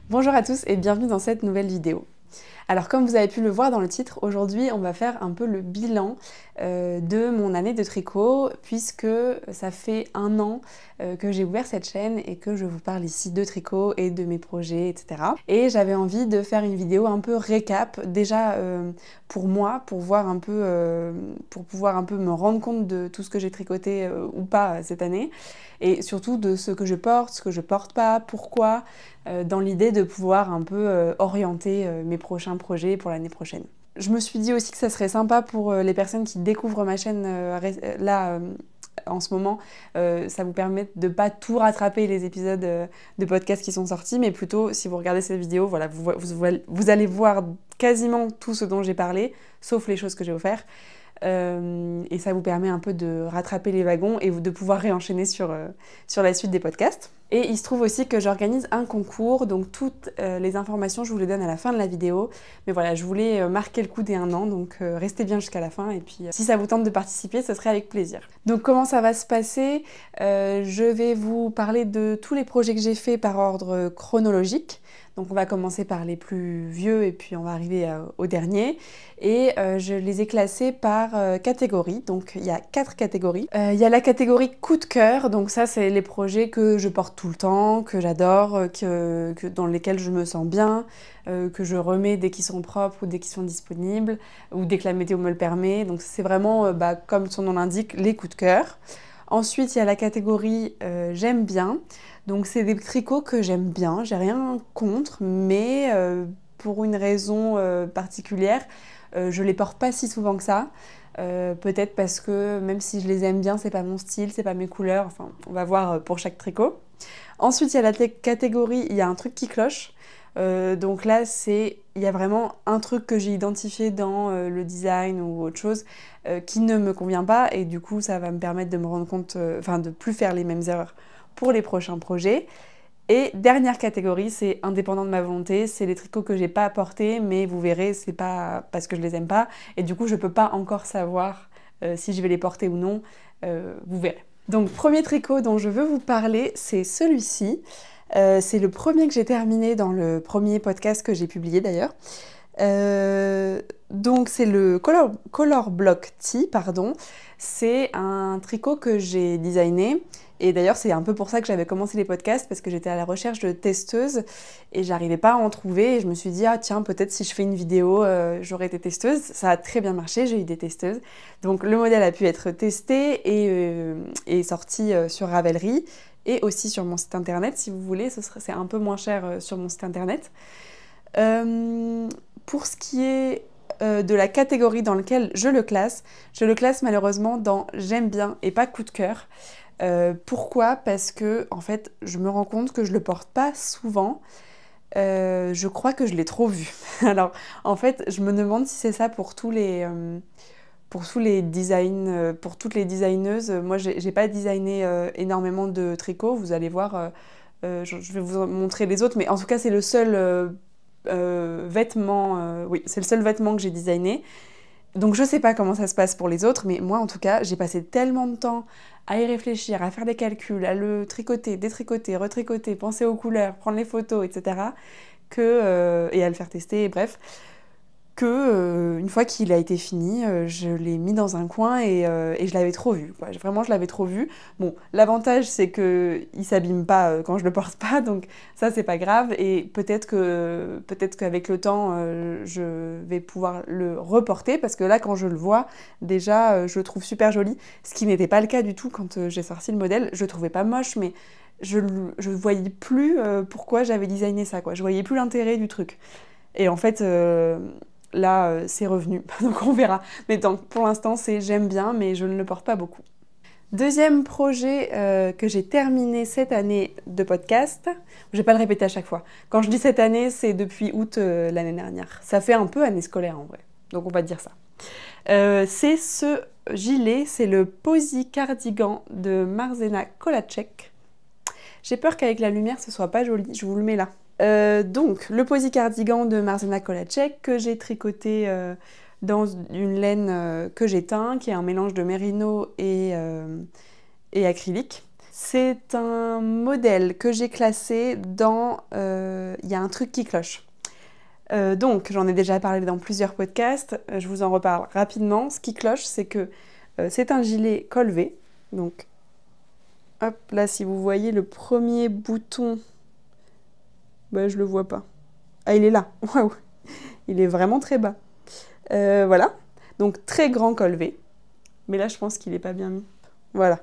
Bonjour à tous et bienvenue dans cette nouvelle vidéo. Alors comme vous avez pu le voir dans le titre, aujourd'hui on va faire un peu le bilan de mon année de tricot puisque ça fait 1 an que j'ai ouvert cette chaîne et que je vous parle ici de tricot et de mes projets, etc. Et j'avais envie de faire une vidéo un peu récap, déjà pour moi, pour voir un peu, pour pouvoir un peu me rendre compte de tout ce que j'ai tricoté ou pas cette année, et surtout de ce que je porte, ce que je porte pas, pourquoi, dans l'idée de pouvoir un peu orienter mes prochains projets pour l'année prochaine. Je me suis dit aussi que ça serait sympa pour les personnes qui découvrent ma chaîne là en ce moment, ça vous permet de pas tout rattraper les épisodes de podcast qui sont sortis, mais plutôt si vous regardez cette vidéo, voilà, vous allez voir quasiment tout ce dont j'ai parlé, sauf les choses que j'ai offertes. Et ça vous permet un peu de rattraper les wagons et de pouvoir réenchaîner sur la suite des podcasts. Et il se trouve aussi que j'organise un concours, donc toutes les informations je vous les donne à la fin de la vidéo. Mais voilà, je voulais marquer le coup des 1 an, donc restez bien jusqu'à la fin et puis si ça vous tente de participer, ce serait avec plaisir. Donc comment ça va se passer? Je vais vous parler de tous les projets que j'ai faits par ordre chronologique. Donc on va commencer par les plus vieux et puis on va arriver au dernier. Et je les ai classés par catégorie. Donc il y a 4 catégories. Il y a la catégorie coup de cœur. Donc ça c'est les projets que je porte tout le temps, que j'adore, dans lesquels je me sens bien, que je remets dès qu'ils sont propres ou dès qu'ils sont disponibles ou dès que la météo me le permet. Donc c'est vraiment, comme son nom l'indique, les coups de cœur. Ensuite, il y a la catégorie j'aime bien. Donc c'est des tricots que j'aime bien, j'ai rien contre, mais pour une raison particulière, je les porte pas si souvent que ça. Peut-être parce que même si je les aime bien, c'est pas mon style, c'est pas mes couleurs, enfin on va voir pour chaque tricot. Ensuite, il y a la catégorie, il y a un truc qui cloche. Donc là, il y a vraiment un truc que j'ai identifié dans le design ou autre chose qui ne me convient pas, et du coup, ça va me permettre de me rendre compte, enfin de plus faire les mêmes erreurs pour les prochains projets. Et dernière catégorie, c'est indépendant de ma volonté, c'est les tricots que j'ai pas apportés, mais vous verrez, c'est pas parce que je les aime pas, et du coup, je peux pas encore savoir si je vais les porter ou non, vous verrez. Donc, premier tricot dont je veux vous parler, c'est celui-ci. C'est le premier que j'ai terminé dans le premier podcast que j'ai publié d'ailleurs. Donc c'est le Color Block Tee, pardon. C'est un tricot que j'ai designé. Et d'ailleurs, c'est un peu pour ça que j'avais commencé les podcasts, parce que j'étais à la recherche de testeuses et j'arrivais pas à en trouver. Et je me suis dit, ah tiens, peut-être si je fais une vidéo, j'aurai des testeuses. Ça a très bien marché, j'ai eu des testeuses. Donc le modèle a pu être testé et sorti sur Ravelry et aussi sur mon site internet, si vous voulez. C'est un peu moins cher sur mon site internet. Pour ce qui est de la catégorie dans laquelle je le classe malheureusement dans j'aime bien et pas coup de cœur. Pourquoi? Parce que en fait, je me rends compte que je le porte pas souvent. Je crois que je l'ai trop vu. Alors, en fait, je me demande si c'est ça pour tous les designs, pour toutes les designeuses. Moi, j'ai pas designé énormément de tricots. Vous allez voir, je vais vous montrer les autres, mais en tout cas, c'est le seul vêtement. Oui, c'est le seul vêtement que j'ai designé. Donc je sais pas comment ça se passe pour les autres, mais moi en tout cas, j'ai passé tellement de temps à y réfléchir, à faire des calculs, à le tricoter, détricoter, retricoter, penser aux couleurs, prendre les photos, etc. Et à le faire tester, bref, une fois qu'il a été fini, je l'ai mis dans un coin et je l'avais trop vu, quoi. Vraiment, je l'avais trop vu. Bon, l'avantage, c'est qu'il s'abîme pas quand je le porte pas, donc ça, c'est pas grave. Et peut-être qu'avec le temps, je vais pouvoir le reporter, parce que là, quand je le vois, déjà, je le trouve super joli. Ce qui n'était pas le cas du tout quand j'ai sorti le modèle. Je le trouvais pas moche, mais je voyais plus pourquoi j'avais designé ça, quoi. Je voyais plus l'intérêt du truc. Et en fait... là, c'est revenu, donc on verra. Mais donc, pour l'instant, c'est j'aime bien, mais je ne le porte pas beaucoup. Deuxième projet que j'ai terminé cette année de podcast, je vais pas le répéter à chaque fois. Quand je dis cette année, c'est depuis août l'année dernière. Ça fait un peu année scolaire en vrai, donc on va dire ça. C'est ce gilet, c'est le Posy Cardigan de Marzena Kolacek. J'ai peur qu'avec la lumière ce soit pas joli, je vous le mets là. Donc, le Posy Cardigan de Marzena Kolacek que j'ai tricoté dans une laine que j'ai teint, qui est un mélange de mérino et acrylique. C'est un modèle que j'ai classé dans Il y a un truc qui cloche. Donc, j'en ai déjà parlé dans plusieurs podcasts, je vous en reparle rapidement. Ce qui cloche, c'est que c'est un gilet col V. Donc, hop, là, si vous voyez le premier bouton, bah, je le vois pas. Ah, il est là, waouh, il est vraiment très bas. Voilà, donc très grand col V. Mais là, je pense qu'il est pas bien mis. Voilà.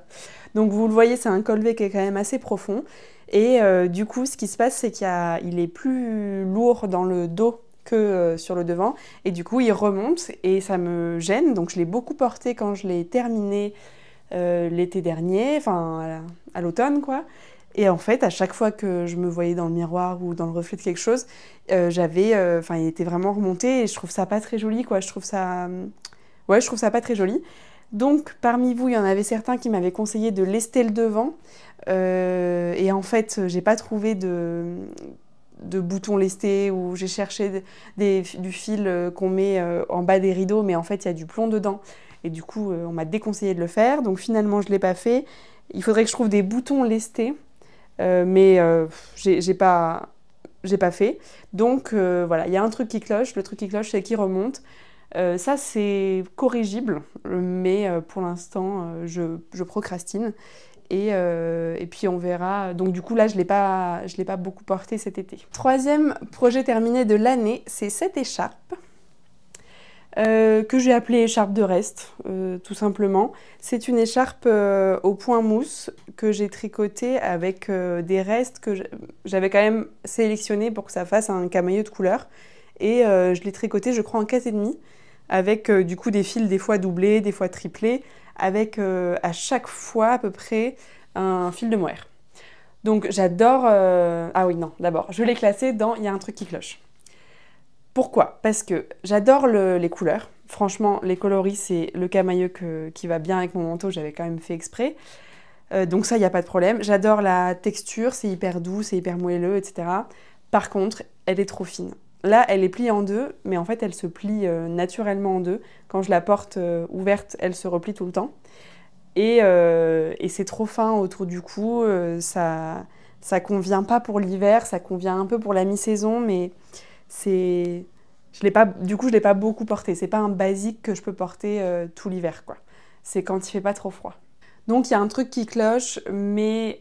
Donc, vous le voyez, c'est un col V qui est quand même assez profond. Et du coup, ce qui se passe, c'est qu'il est plus lourd dans le dos que sur le devant. Et du coup, il remonte et ça me gêne. Donc, je l'ai beaucoup porté quand je l'ai terminé l'été dernier, enfin à l'automne, quoi. Et en fait, à chaque fois que je me voyais dans le miroir ou dans le reflet de quelque chose, il était vraiment remonté et je trouve ça pas très joli, quoi. Je trouve ça pas très joli. Donc, parmi vous, il y en avait certains qui m'avaient conseillé de lester le devant. Et en fait, j'ai pas trouvé de boutons lestés ou j'ai cherché du fil qu'on met en bas des rideaux, mais en fait, il y a du plomb dedans. Et du coup, on m'a déconseillé de le faire. Donc, finalement, je l'ai pas fait. Il faudrait que je trouve des boutons lestés, mais j'ai pas fait. Donc, voilà, il y a un truc qui cloche. Le truc qui cloche, c'est qu'il remonte. Ça, c'est corrigible, mais pour l'instant, je procrastine. Et puis on verra. Donc du coup là, je l'ai pas beaucoup porté cet été. Troisième projet terminé de l'année, c'est cette écharpe que j'ai appelée écharpe de reste, tout simplement. C'est une écharpe au point mousse que j'ai tricotée avec des restes que j'avais quand même sélectionnés pour que ça fasse un camailleux de couleur. Et je l'ai tricoté, je crois, en 4,5 avec du coup des fils des fois doublés, des fois triplés, avec à chaque fois à peu près un fil de mohair. Donc j'adore... Ah oui, non, d'abord, je l'ai classé dans Il y a un truc qui cloche. Pourquoi? Parce que j'adore les couleurs. Franchement, les coloris, c'est le camailleux qui va bien avec mon manteau, j'avais quand même fait exprès. Donc ça, il n'y a pas de problème. J'adore la texture, c'est hyper doux, c'est hyper moelleux, etc. Par contre, elle est trop fine. Là, elle est pliée en deux, mais en fait, elle se plie naturellement en deux. Quand je la porte ouverte, elle se replie tout le temps. Et c'est trop fin autour du cou. Ça convient pas pour l'hiver, ça convient un peu pour la mi-saison, mais c'est... Du coup, je l'ai pas beaucoup porté. C'est pas un basique que je peux porter tout l'hiver, quoi. C'est quand il fait pas trop froid. Donc, il y a un truc qui cloche, mais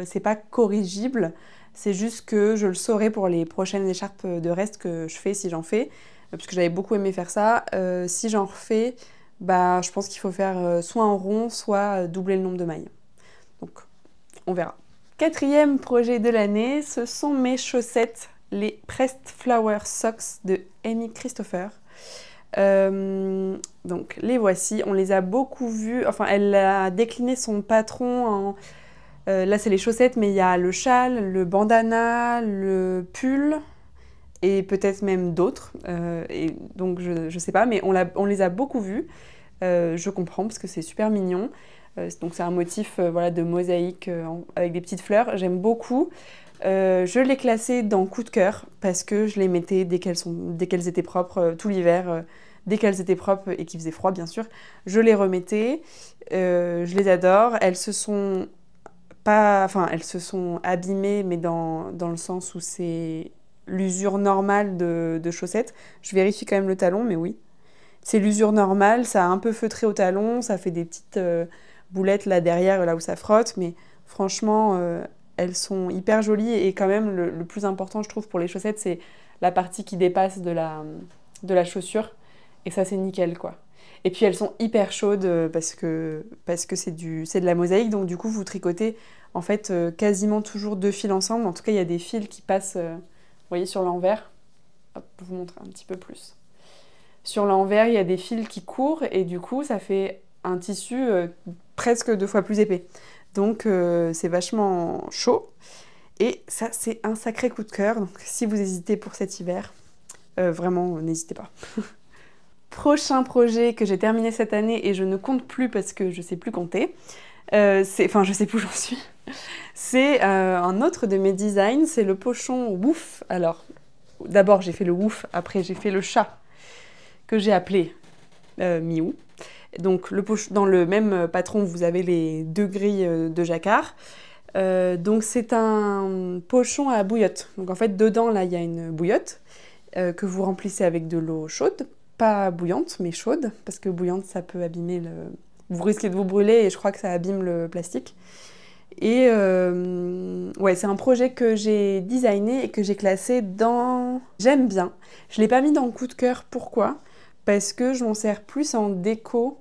c'est pas corrigible. C'est juste que je le saurai pour les prochaines écharpes de reste que je fais, si j'en fais, parce que j'avais beaucoup aimé faire ça. Si j'en refais, bah, je pense qu'il faut faire soit en rond, soit doubler le nombre de mailles. Donc, on verra. Quatrième projet de l'année, ce sont mes chaussettes, les Pressed Flower Socks de Amy Christopher. Donc, les voici. On les a beaucoup vues. Enfin, elle a décliné son patron en... là, c'est les chaussettes, mais il y a le châle, le bandana, le pull et peut-être même d'autres. Et donc, je sais pas, mais on les a beaucoup vus. Je comprends parce que c'est super mignon. Donc, c'est un motif voilà, de mosaïque avec des petites fleurs. J'aime beaucoup. Je l'ai classé dans coup de cœur parce que je les mettais dès qu'elles étaient propres tout l'hiver. Dès qu'elles étaient propres et qu'il faisait froid, bien sûr, je les remettais. Je les adore. Elles se sont abîmées, mais dans le sens où c'est l'usure normale de chaussettes. Je vérifie quand même le talon, mais oui. C'est l'usure normale, ça a un peu feutré au talon, ça fait des petites boulettes là derrière, là où ça frotte, mais franchement, elles sont hyper jolies et quand même, le plus important, je trouve, pour les chaussettes, c'est la partie qui dépasse de la chaussure. Et ça, c'est nickel, quoi. Et puis, elles sont hyper chaudes parce que c'est de la mosaïque. Donc, du coup, vous tricotez, en fait, quasiment toujours deux fils ensemble. En tout cas, il y a des fils qui passent, vous voyez, sur l'envers. Hop, je vous montre un petit peu plus. Sur l'envers, il y a des fils qui courent. Et du coup, ça fait un tissu presque 2 fois plus épais. Donc, c'est vachement chaud. Et ça, c'est un sacré coup de cœur. Donc, si vous hésitez pour cet hiver, vraiment, n'hésitez pas. Prochain projet que j'ai terminé cette année et je ne compte plus parce que je ne sais plus compter. Je sais plus où j'en suis. C'est un autre de mes designs, c'est le pochon Wouf. Alors, d'abord j'ai fait le Wouf, après j'ai fait le chat que j'ai appelé Miou. Donc dans le même patron, vous avez les 2 grilles de jacquard. Donc c'est un pochon à bouillotte. Donc en fait, dedans, là, il y a une bouillotte que vous remplissez avec de l'eau chaude. Pas bouillante, mais chaude, parce que bouillante, ça peut abîmer le... Vous risquez de vous brûler et je crois que ça abîme le plastique. Et ouais, c'est un projet que j'ai designé et que j'ai classé dans J'aime bien. Je ne l'ai pas mis dans coup de cœur, pourquoi? Parce que je m'en sers plus en déco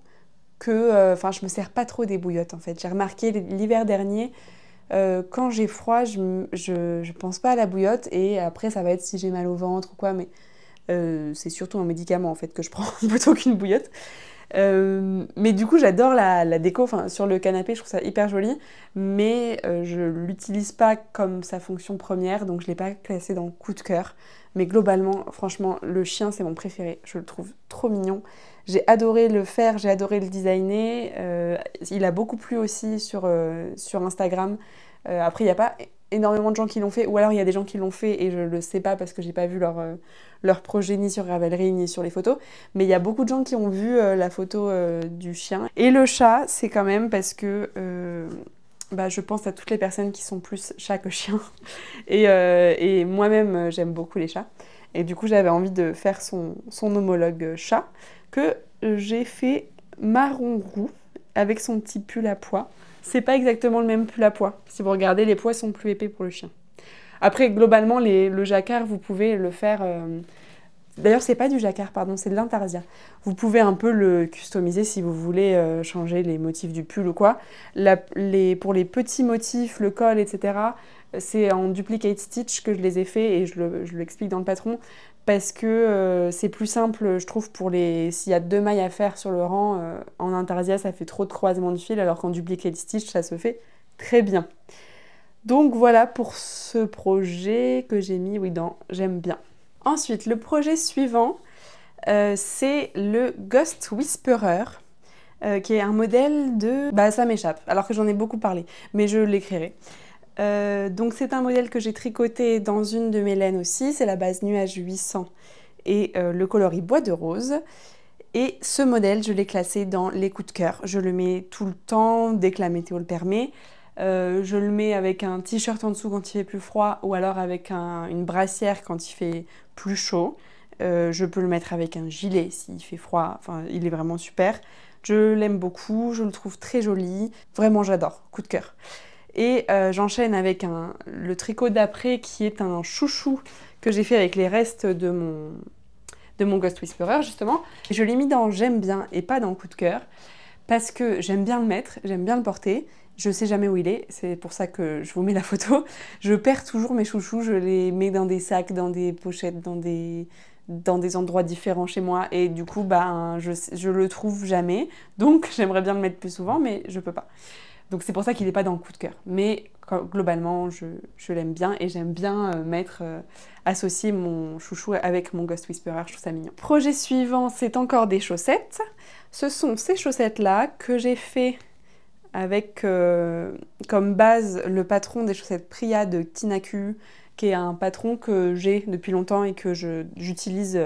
que... Enfin, je me sers pas trop des bouillottes en fait. J'ai remarqué l'hiver dernier, quand j'ai froid, je pense pas à la bouillotte et après ça va être si j'ai mal au ventre ou quoi, mais c'est surtout un médicament en fait que je prends plutôt qu'une bouillotte. Mais du coup, j'adore la déco. Enfin, sur le canapé, je trouve ça hyper joli, mais je l'utilise pas comme sa fonction première, donc je l'ai pas classé dans coup de cœur. Mais globalement, franchement, le chien, c'est mon préféré. Je le trouve trop mignon. J'ai adoré le faire, j'ai adoré le designer. Il a beaucoup plu aussi sur Instagram. Après, il n'y a pas énormément de gens qui l'ont fait, ou alors il y a des gens qui l'ont fait et je le sais pas parce que j'ai pas vu leur projet ni sur Ravelry ni sur les photos, mais il y a beaucoup de gens qui ont vu la photo du chien. Et le chat, c'est quand même parce que bah, je pense à toutes les personnes qui sont plus chat que chien, et moi-même j'aime beaucoup les chats, et du coup j'avais envie de faire son homologue chat, que j'ai fait marron roux avec son petit pull à pois. C'est pas exactement le même pull à pois. Si vous regardez, les pois sont plus épais pour le chien. Après, globalement, le jacquard, vous pouvez le faire... D'ailleurs, c'est pas du jacquard, pardon, c'est de l'intarsia. Vous pouvez un peu le customiser si vous voulez changer les motifs du pull ou quoi. Pour les petits motifs, le col, etc., c'est en duplicate stitch que je les ai fait et je l'explique dans le patron parce que c'est plus simple, je trouve, s'il y a 2 mailles à faire sur le rang, en intarsia, ça fait trop de croisements de fil, alors qu'en duplicate stitch, ça se fait très bien. Donc voilà pour ce projet que j'ai mis, oui, dans J'aime bien. Ensuite, le projet suivant, c'est le Ghost Whisperer, qui est un modèle de... Bah ça m'échappe, alors que j'en ai beaucoup parlé, mais je l'écrirai. Donc c'est un modèle que j'ai tricoté dans une de mes laines aussi, c'est la base Nuage 800 et le coloris Bois de Rose. Et ce modèle, je l'ai classé dans les coups de cœur. Je le mets tout le temps, dès que la météo le permet. Je le mets avec un t-shirt en dessous quand il fait plus froid, ou alors avec une brassière quand il fait plus chaud. Je peux le mettre avec un gilet s'il fait froid, enfin il est vraiment super. Je l'aime beaucoup, je le trouve très joli, vraiment j'adore, coup de cœur. Et j'enchaîne avec le tricot d'après qui est un chouchou que j'ai fait avec les restes de mon Ghost Whisperer justement. Et je l'ai mis dans J'aime bien et pas dans coup de cœur parce que j'aime bien le mettre, j'aime bien le porter. Je sais jamais où il est, c'est pour ça que je vous mets la photo. Je perds toujours mes chouchous, je les mets dans des sacs, dans des pochettes, dans des endroits différents chez moi et du coup bah, je le trouve jamais. Donc j'aimerais bien le mettre plus souvent mais je peux pas. Donc c'est pour ça qu'il n'est pas dans le coup de cœur. Mais globalement, je l'aime bien et j'aime bien associer mon chouchou avec mon Ghost Whisperer, je trouve ça mignon. Projet suivant, c'est encore des chaussettes. Ce sont ces chaussettes-là que j'ai fait avec comme base le patron des chaussettes Priya de Tinaku, qui est un patron que j'ai depuis longtemps et que j'utilise.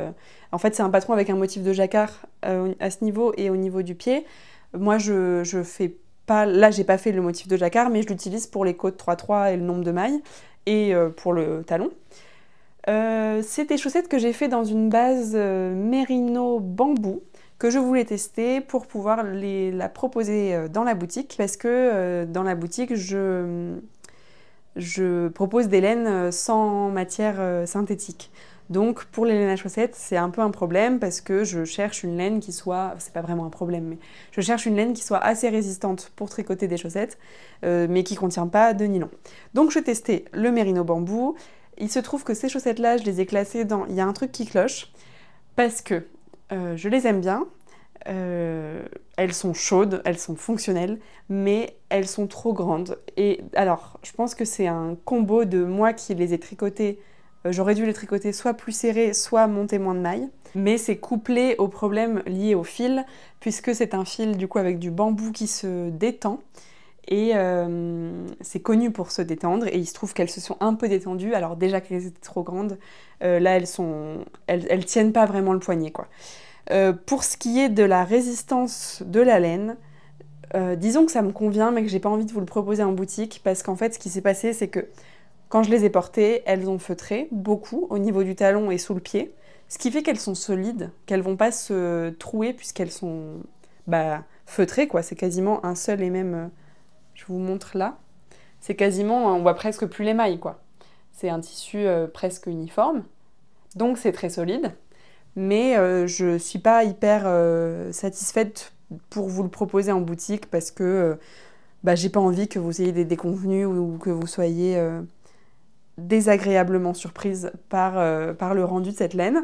En fait, c'est un patron avec un motif de jacquard à ce niveau et au niveau du pied. Moi, je fais pas... Là, j'ai pas fait le motif de jacquard, mais je l'utilise pour les côtes 3-3 et le nombre de mailles, et pour le talon. C'est des chaussettes que j'ai fait dans une base mérino bambou, que je voulais tester pour pouvoir la proposer dans la boutique, parce que dans la boutique, je propose des laines sans matière synthétique. Donc pour les laines à chaussettes, c'est un peu un problème parce que je cherche une laine qui soit... C'est pas vraiment un problème, mais je cherche une laine qui soit assez résistante pour tricoter des chaussettes, mais qui ne contient pas de nylon. Donc je testais le mérino bambou. Il se trouve que ces chaussettes-là, je les ai classées dans... Il y a un truc qui cloche, parce que je les aime bien, elles sont chaudes, elles sont fonctionnelles, mais elles sont trop grandes. Et alors, je pense que c'est un combo de moi qui les ai tricotées. J'aurais dû les tricoter soit plus serrés, soit monter moins de mailles. Mais c'est couplé au problème lié au fil, puisque c'est un fil du coup avec du bambou qui se détend. Et c'est connu pour se détendre, et il se trouve qu'elles se sont un peu détendues. Alors déjà qu'elles étaient trop grandes, là elles tiennent pas vraiment le poignet quoi. Pour ce qui est de la résistance de la laine, disons que ça me convient, mais que j'ai pas envie de vous le proposer en boutique, parce qu'en fait, ce qui s'est passé, c'est que quand je les ai portées, elles ont feutré beaucoup au niveau du talon et sous le pied, ce qui fait qu'elles sont solides, qu'elles vont pas se trouer puisqu'elles sont feutrées, quoi. C'est quasiment un seul et même... je vous montre là. C'est quasiment... on voit presque plus les mailles, quoi. C'est un tissu presque uniforme, donc c'est très solide. Mais je suis pas hyper satisfaite pour vous le proposer en boutique parce que j'ai pas envie que vous ayez des déconvenus ou que vous soyez désagréablement surprise par le rendu de cette laine.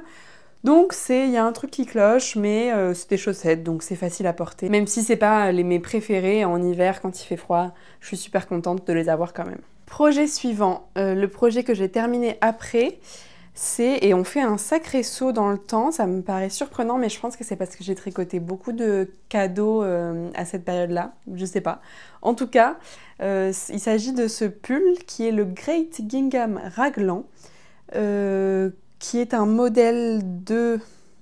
Donc il y a un truc qui cloche, mais c'est des chaussettes, donc c'est facile à porter. Même si c'est pas mes préférés en hiver quand il fait froid, je suis super contente de les avoir quand même. Projet suivant, le projet que j'ai terminé après, et on fait un sacré saut dans le temps, ça me paraît surprenant, mais je pense que c'est parce que j'ai tricoté beaucoup de cadeaux à cette période-là, je sais pas. En tout cas, il s'agit de ce pull qui est le Great Gingham Raglan, qui est un modèle de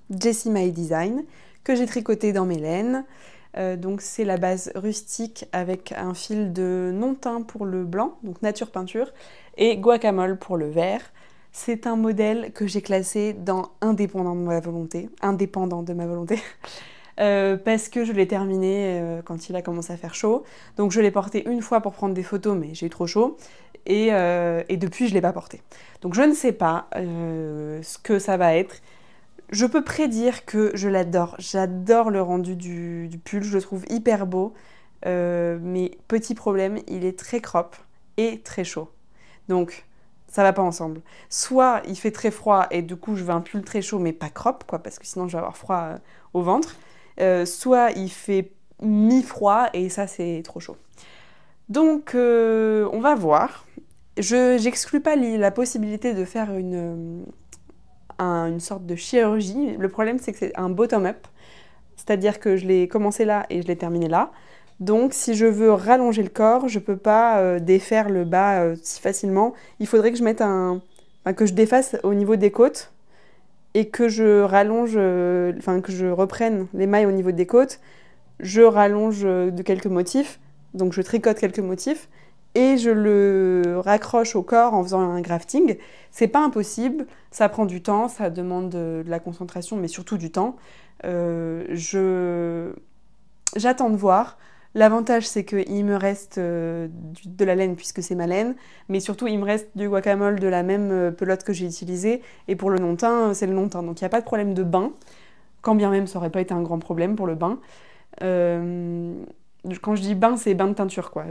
Jessie My Design que j'ai tricoté dans mes laines. Donc c'est la base rustique avec un fil de non-teint pour le blanc, donc nature peinture, et guacamole pour le vert. C'est un modèle que j'ai classé dans indépendant de ma volonté, parce que je l'ai terminé quand il a commencé à faire chaud. Donc je l'ai porté une fois pour prendre des photos, mais j'ai eu trop chaud, et depuis je ne l'ai pas porté. Donc je ne sais pas ce que ça va être. Je peux prédire que je l'adore. J'adore le rendu du pull, je le trouve hyper beau. Mais petit problème, il est très crop et très chaud. Donc ça va pas ensemble. Soit il fait très froid et du coup je veux un pull très chaud mais pas crop, quoi, parce que sinon je vais avoir froid au ventre. Soit il fait mi-froid et ça c'est trop chaud. Donc on va voir. J'exclus pas la possibilité de faire une sorte de chirurgie. Le problème, c'est que c'est un bottom-up, c'est-à-dire que je l'ai commencé là et je l'ai terminé là. Donc, si je veux rallonger le corps, je peux pas défaire le bas si facilement. Il faudrait que je mette que je défasse au niveau des côtes et que je rallonge, que je reprenne les mailles au niveau des côtes. Je rallonge de quelques motifs, donc je tricote quelques motifs et je le raccroche au corps en faisant un grafting. C'est pas impossible, ça prend du temps, ça demande de la concentration, mais surtout du temps. J'attends de voir. L'avantage, c'est qu'il me reste de la laine, puisque c'est ma laine, mais surtout, il me reste du guacamole de la même pelote que j'ai utilisée, et pour le non-teint, c'est le non-teint. Donc il n'y a pas de problème de bain, quand bien même ça n'aurait pas été un grand problème pour le bain. Quand je dis bain, c'est bain de teinture, quoi.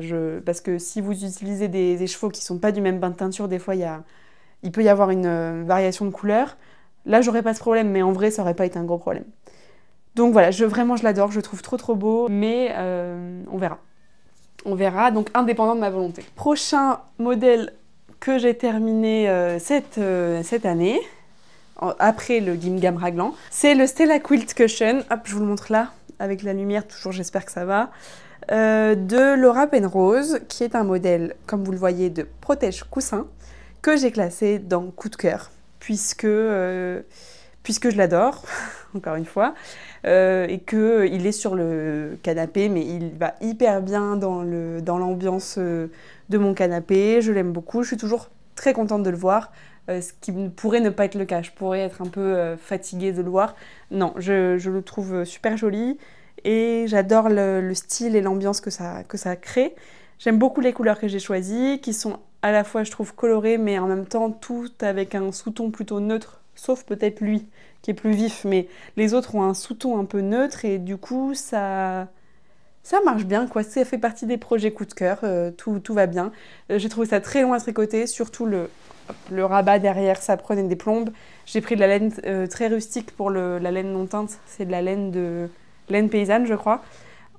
Parce que si vous utilisez des chevaux qui ne sont pas du même bain de teinture, des fois, il peut y avoir une variation de couleur. Là, j'aurais pas ce problème, mais en vrai, ça n'aurait pas été un gros problème. Donc voilà, vraiment, je l'adore, je le trouve trop trop beau, mais on verra. On verra, donc indépendant de ma volonté. Prochain modèle que j'ai terminé cette année, après le Gingham Raglan, c'est le Stella Quilt Cushion. Hop, je vous le montre là, avec la lumière, toujours, j'espère que ça va. De Laura Penrose, qui est un modèle, comme vous le voyez, de protège coussin, que j'ai classé dans coup de cœur, puisque je l'adore, encore une fois, et qu'il est sur le canapé, mais il va hyper bien dans l'ambiance de mon canapé. Je l'aime beaucoup, je suis toujours très contente de le voir, ce qui pourrait ne pas être le cas. Je pourrais être un peu fatiguée de le voir. Non, je le trouve super joli et j'adore le style et l'ambiance que ça crée. J'aime beaucoup les couleurs que j'ai choisies, qui sont à la fois, je trouve, colorées, mais en même temps, tout avec un sous-ton plutôt neutre, sauf peut-être lui, qui est plus vif, mais les autres ont un sous-ton un peu neutre, et du coup, ça marche bien, quoi. Ça fait partie des projets coup de cœur, tout va bien. J'ai trouvé ça très long à tricoter, surtout le rabat derrière, ça prenait des plombes. J'ai pris de la laine très rustique pour la laine non teinte, c'est de la laine paysanne, je crois,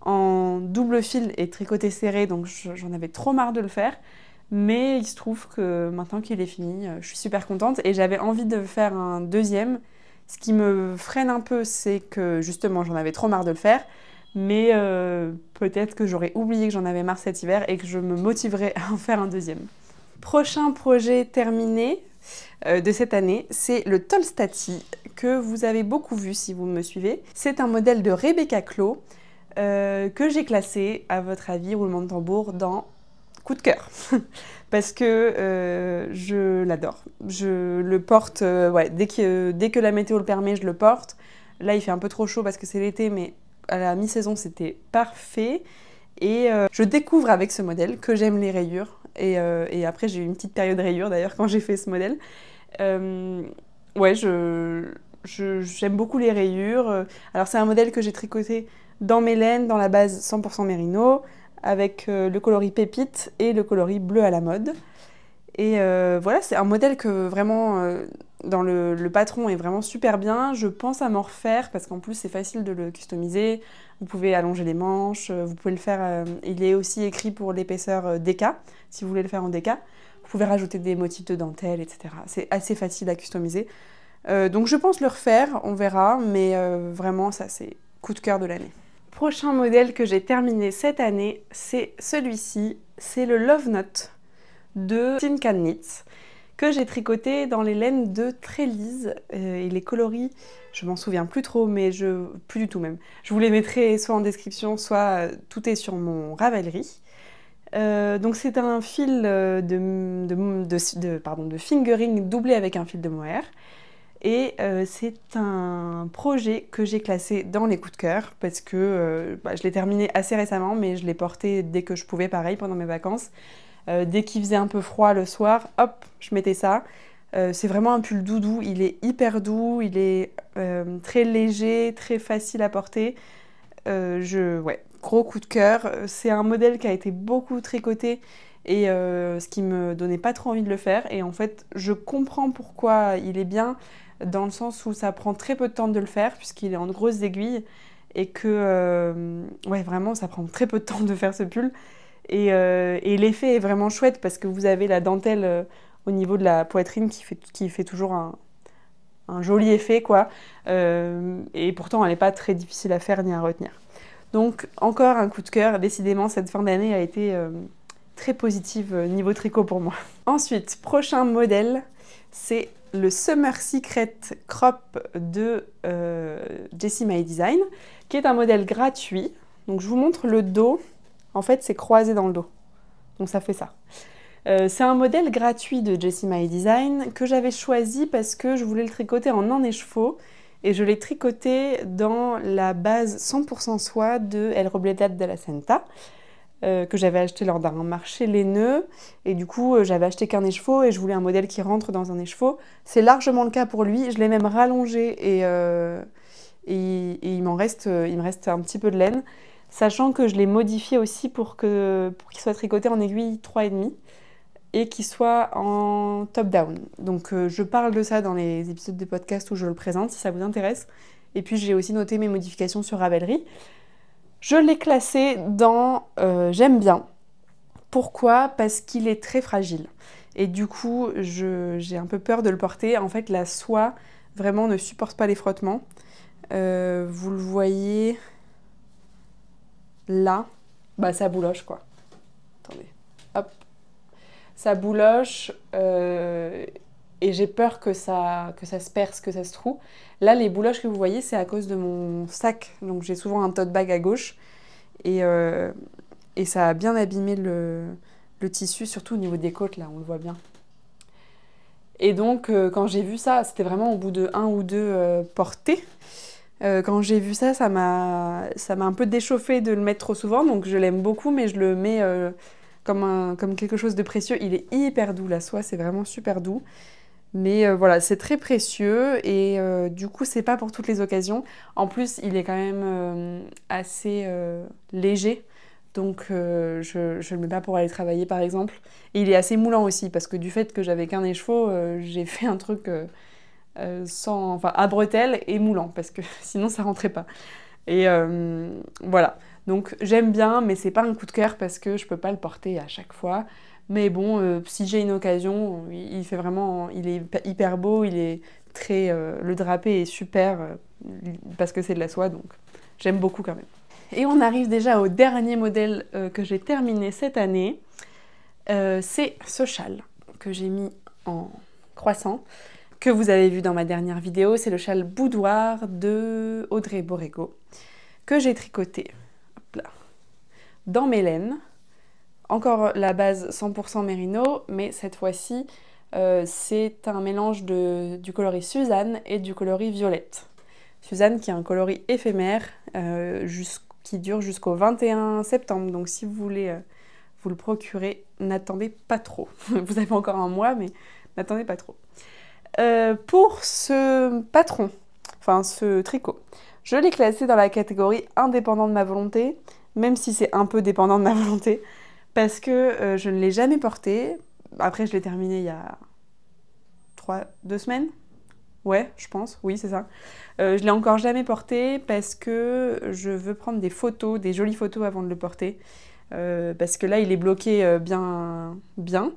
en double fil et tricoté serré, donc j'en avais trop marre de le faire. Mais il se trouve que maintenant qu'il est fini, je suis super contente et j'avais envie de faire un deuxième. Ce qui me freine un peu, c'est que justement j'en avais trop marre de le faire, mais peut-être que j'aurais oublié que j'en avais marre cet hiver et que je me motiverai à en faire un deuxième. Prochain projet terminé de cette année, c'est le Tolstati que vous avez beaucoup vu si vous me suivez. C'est un modèle de Rebecca Clow que j'ai classé, à votre avis, roulement de tambour, dans coup de cœur. Parce que je l'adore. Je le porte, ouais, dès que la météo le permet, je le porte. Là, il fait un peu trop chaud parce que c'est l'été, mais à la mi-saison, c'était parfait. Et je découvre avec ce modèle que j'aime les rayures. Et après, j'ai eu une petite période rayures d'ailleurs quand j'ai fait ce modèle. Ouais, j'aime beaucoup les rayures. Alors, c'est un modèle que j'ai tricoté dans mes laines, dans la base 100% mérino, avec le coloris pépite et le coloris bleu à la mode. Et voilà, c'est un modèle que vraiment, dans le patron, est vraiment super bien. Je pense à m'en refaire parce qu'en plus, c'est facile de le customiser. Vous pouvez allonger les manches, vous pouvez le faire... il est aussi écrit pour l'épaisseur DK, si vous voulez le faire en DK. Vous pouvez rajouter des motifs de dentelle, etc. C'est assez facile à customiser. Donc je pense le refaire, on verra, mais vraiment, ça, c'est coup de cœur de l'année. Prochain modèle que j'ai terminé cette année, c'est celui-ci. C'est le Love Note de Tin Can Knits que j'ai tricoté dans les laines de Trélise et les coloris, je m'en souviens plus trop, mais plus du tout même. Je vous les mettrai soit en description, soit tout est sur mon Ravelry. Donc c'est un fil de fingering doublé avec un fil de mohair. Et c'est un projet que j'ai classé dans les coups de cœur parce que je l'ai terminé assez récemment, mais je l'ai porté dès que je pouvais, pareil, pendant mes vacances. Dès qu'il faisait un peu froid le soir, hop, je mettais ça. C'est vraiment un pull doudou, il est hyper doux, il est très léger, très facile à porter. Ouais, gros coup de cœur. C'est un modèle qui a été beaucoup tricoté et ce qui me donnait pas trop envie de le faire. Et en fait, je comprends pourquoi il est bien, dans le sens où ça prend très peu de temps de le faire, puisqu'il est en grosses aiguilles, et que, ouais, vraiment, ça prend très peu de temps de faire ce pull. Et l'effet est vraiment chouette, parce que vous avez la dentelle au niveau de la poitrine qui fait toujours un joli effet, quoi. Et pourtant, elle n'est pas très difficile à faire ni à retenir. Donc, encore un coup de cœur. Décidément, cette fin d'année a été très positive niveau tricot pour moi. Ensuite, prochain modèle, c'est le Summer Secret Crop de Jessie My Design, qui est un modèle gratuit. Donc, je vous montre le dos. En fait, c'est croisé dans le dos. Donc, ça fait ça. C'est un modèle gratuit de Jessie My Design que j'avais choisi parce que je voulais le tricoter en écheveau. Et je l'ai tricoté dans la base 100% soie de El Robledad de la Senta, que j'avais acheté lors d'un marché laineux. Et du coup, j'avais acheté qu'un écheveau et je voulais un modèle qui rentre dans un écheveau. C'est largement le cas pour lui. Je l'ai même rallongé et il me reste un petit peu de laine. Sachant que je l'ai modifié aussi pour qu'il soit tricoté en aiguille 3,5 et qu'il soit en top-down. Donc je parle de ça dans les épisodes de podcast où je le présente, si ça vous intéresse. Et puis j'ai aussi noté mes modifications sur Ravelry. Je l'ai classé dans j'aime bien. Pourquoi? Parce qu'il est très fragile. Et du coup, j'ai un peu peur de le porter. En fait, la soie vraiment ne supporte pas les frottements. Vous le voyez là, bah ça bouloche quoi. Attendez, hop. Ça bouloche et j'ai peur que ça se perce, que ça se troue. Là, les bouloches que vous voyez, c'est à cause de mon sac. Donc j'ai souvent un tote bag à gauche et ça a bien abîmé le tissu, surtout au niveau des côtes, là, on le voit bien. Et donc, quand j'ai vu ça, c'était vraiment au bout de 1 ou 2 portées. Quand j'ai vu ça, ça m'a un peu déchauffé de le mettre trop souvent. Donc je l'aime beaucoup, mais je le mets... comme quelque chose de précieux. Il est hyper doux, la soie, c'est vraiment super doux. Mais voilà, c'est très précieux et du coup, c'est pas pour toutes les occasions. En plus, il est quand même assez léger. Donc, je le mets pas pour aller travailler, par exemple. Et il est assez moulant aussi, parce que du fait que j'avais qu'un écheveau, j'ai fait un truc à bretelles et moulant, parce que sinon, ça rentrait pas. Et voilà. Donc j'aime bien, mais c'est pas un coup de cœur parce que je peux pas le porter à chaque fois. Mais bon, si j'ai une occasion, il est hyper beau, il est très, le drapé est super parce que c'est de la soie, donc j'aime beaucoup quand même. Et on arrive déjà au dernier modèle que j'ai terminé cette année. C'est ce châle que j'ai mis en croissant, que vous avez vu dans ma dernière vidéo, c'est le châle boudoir de Audrey Borrego que j'ai tricoté hop là, dans mes laines. Encore la base 100% mérino, mais cette fois-ci, c'est un mélange du coloris Suzanne et du coloris Violette. Suzanne qui est un coloris éphémère qui dure jusqu'au 21 septembre. Donc si vous voulez vous le procurer, n'attendez pas trop. Vous avez encore un mois, mais n'attendez pas trop. Pour ce patron, enfin ce tricot, je l'ai classé dans la catégorie indépendant de ma volonté, même si c'est un peu dépendant de ma volonté, parce que je ne l'ai jamais porté. Après, je l'ai terminé il y a 2 semaines. Ouais, je pense, oui, c'est ça. Je l'ai encore jamais porté parce que je veux prendre des photos, des jolies photos avant de le porter. Parce que là, il est bloqué bien.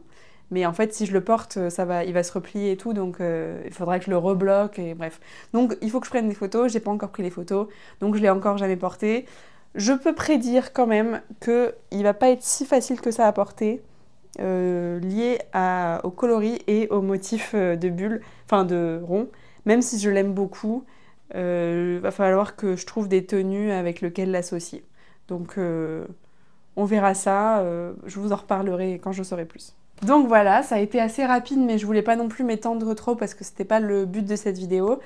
Mais en fait, si je le porte, il va se replier et tout, donc il faudra que je le rebloque, et bref. Donc, il faut que je prenne des photos, j'ai pas encore pris les photos, donc je l'ai encore jamais porté. Je peux prédire quand même qu'il va pas être si facile que ça à porter, lié au coloris et au motif de bulle, enfin de rond. Même si je l'aime beaucoup, va falloir que je trouve des tenues avec lesquelles l'associer. Donc, on verra ça, je vous en reparlerai quand je saurai plus. Donc voilà, ça a été assez rapide, mais je voulais pas non plus m'étendre trop parce que c'était pas le but de cette vidéo.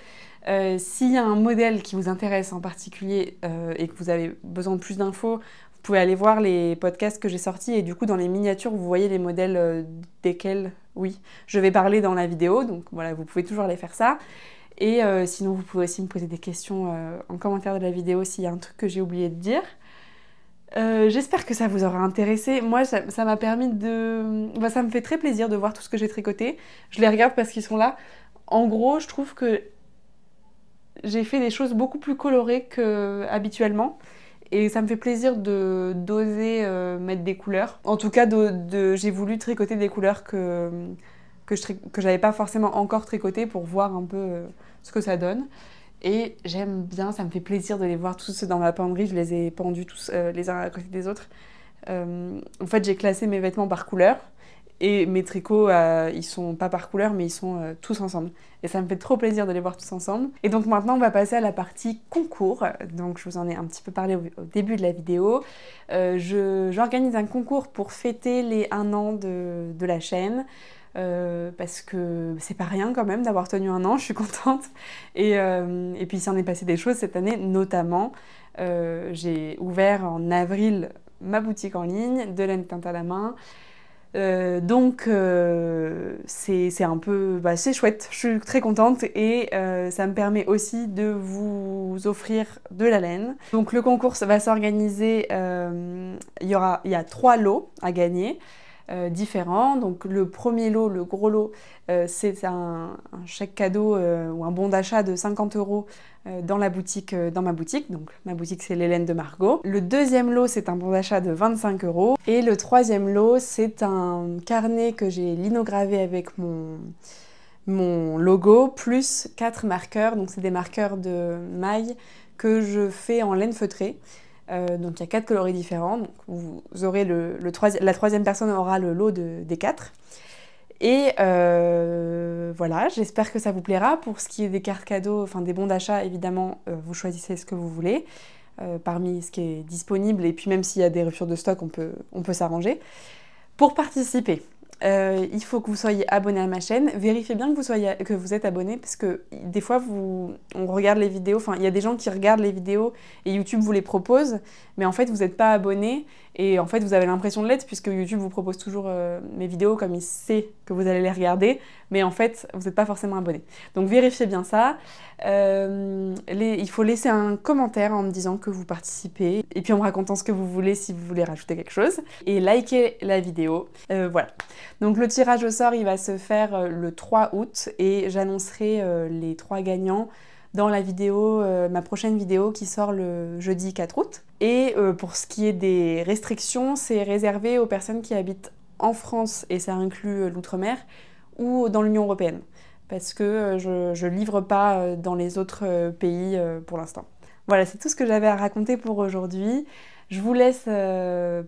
S'il y a un modèle qui vous intéresse en particulier et que vous avez besoin de plus d'infos, vous pouvez aller voir les podcasts que j'ai sortis et du coup dans les miniatures vous voyez les modèles desquels, oui, je vais parler dans la vidéo, donc voilà, vous pouvez toujours aller faire ça. Et sinon vous pouvez aussi me poser des questions en commentaire de la vidéo s'il y a un truc que j'ai oublié de dire. J'espère que ça vous aura intéressé. Moi, ça m'a permis de... ça me fait très plaisir de voir tout ce que j'ai tricoté. Je les regarde parce qu'ils sont là. En gros, je trouve que j'ai fait des choses beaucoup plus colorées qu'habituellement. Et ça me fait plaisir d'oser mettre des couleurs. En tout cas, j'ai voulu tricoter des couleurs que j'avais pas forcément encore tricotées pour voir un peu ce que ça donne. Et j'aime bien, ça me fait plaisir de les voir tous dans ma penderie. Je les ai pendus tous les uns à côté des autres. En fait, j'ai classé mes vêtements par couleur. Et mes tricots, ils sont pas par couleur, mais ils sont tous ensemble. Et ça me fait trop plaisir de les voir tous ensemble. Et donc maintenant, on va passer à la partie concours. Donc je vous en ai un petit peu parlé au début de la vidéo. J'organise un concours pour fêter les 1 an de la chaîne. Parce que c'est pas rien quand même d'avoir tenu 1 an, je suis contente. Et puis il s'en est passé des choses cette année, notamment j'ai ouvert en avril ma boutique en ligne, de laine teinte à la main. Donc c'est un peu, c'est chouette, je suis très contente et ça me permet aussi de vous offrir de la laine. Donc le concours va s'organiser, il y a 3 lots à gagner. Différents. Donc le premier lot, le gros lot, c'est un chèque cadeau ou un bon d'achat de 50 € dans ma boutique. Donc ma boutique, c'est l'Hélène de Margot. Le deuxième lot, c'est un bon d'achat de 25 €. Et le troisième lot, c'est un carnet que j'ai linogravé avec mon logo, plus 4 marqueurs. Donc c'est des marqueurs de maille que je fais en laine feutrée. Donc il y a 4 coloris différents, donc vous aurez la troisième personne aura le lot des 4. Et voilà, j'espère que ça vous plaira. Pour ce qui est des cartes cadeaux, enfin des bons d'achat, évidemment, vous choisissez ce que vous voulez parmi ce qui est disponible. Et puis même s'il y a des ruptures de stock, on peut s'arranger. Pour participer, il faut que vous soyez abonné à ma chaîne. Vérifiez bien que vous êtes abonné parce que des fois, on regarde les vidéos, enfin, il y a des gens qui regardent les vidéos et YouTube vous les propose, mais en fait, vous n'êtes pas abonné et en fait, vous avez l'impression de l'être puisque YouTube vous propose toujours mes vidéos comme il sait que vous allez les regarder, mais en fait, vous n'êtes pas forcément abonné. Donc, vérifiez bien ça. Il faut laisser un commentaire en me disant que vous participez et puis en me racontant ce que vous voulez si vous voulez rajouter quelque chose et likez la vidéo. Voilà. Donc le tirage au sort, il va se faire le 3 août et j'annoncerai les 3 gagnants dans la vidéo, ma prochaine vidéo qui sort le jeudi 4 août. Et pour ce qui est des restrictions, c'est réservé aux personnes qui habitent en France et ça inclut l'outre-mer ou dans l'Union européenne parce que je livre pas dans les autres pays pour l'instant. Voilà, c'est tout ce que j'avais à raconter pour aujourd'hui. Je vous laisse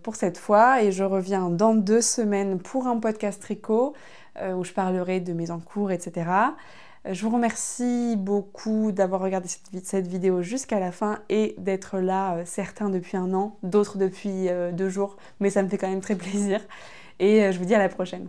pour cette fois et je reviens dans 2 semaines pour un podcast tricot où je parlerai de mes encours, etc. Je vous remercie beaucoup d'avoir regardé cette vidéo jusqu'à la fin et d'être là, certains depuis un an, d'autres depuis 2 jours, mais ça me fait quand même très plaisir. Et je vous dis à la prochaine.